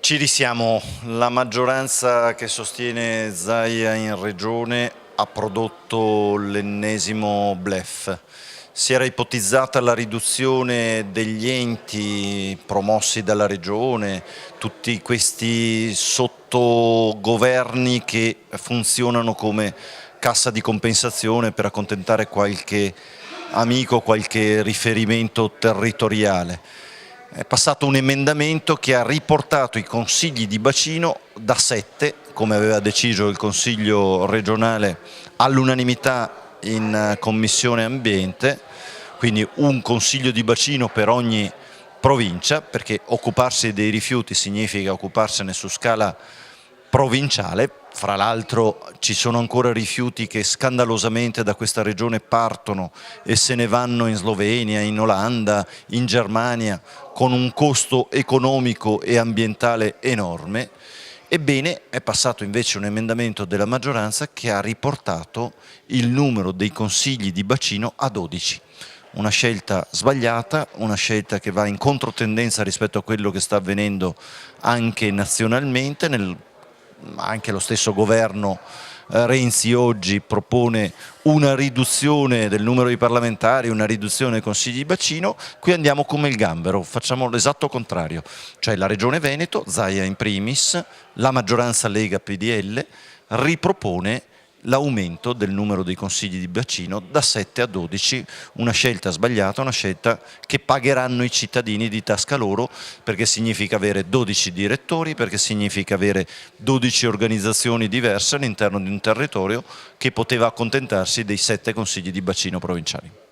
Ci risiamo, la maggioranza che sostiene Zaia in Regione ha prodotto l'ennesimo bluff. Si era ipotizzata la riduzione degli enti promossi dalla Regione, tutti questi sottogoverni che funzionano come cassa di compensazione per accontentare qualche amico, qualche riferimento territoriale. È passato un emendamento che ha riportato i consigli di bacino da 7, come aveva deciso il Consiglio regionale all'unanimità in Commissione Ambiente, quindi un consiglio di bacino per ogni provincia, perché occuparsi dei rifiuti significa occuparsene su scala provinciale. Fra l'altro ci sono ancora rifiuti che scandalosamente da questa regione partono e se ne vanno in Slovenia, in Olanda, in Germania, con un costo economico e ambientale enorme. Ebbene, è passato invece un emendamento della maggioranza che ha riportato il numero dei consigli di bacino a 12. Una scelta sbagliata, una scelta che va in controtendenza rispetto a quello che sta avvenendo anche nazionalmente. Anche lo stesso governo Renzi oggi propone una riduzione del numero di parlamentari, una riduzione dei consigli di bacino. Qui andiamo come il gambero, facciamo l'esatto contrario, cioè la Regione Veneto, Zaia in primis, la maggioranza Lega PDL, ripropone l'aumento del numero dei consigli di bacino da 7 a 12, una scelta sbagliata, una scelta che pagheranno i cittadini di tasca loro, perché significa avere 12 direttori, perché significa avere 12 organizzazioni diverse all'interno di un territorio che poteva accontentarsi dei 7 consigli di bacino provinciali.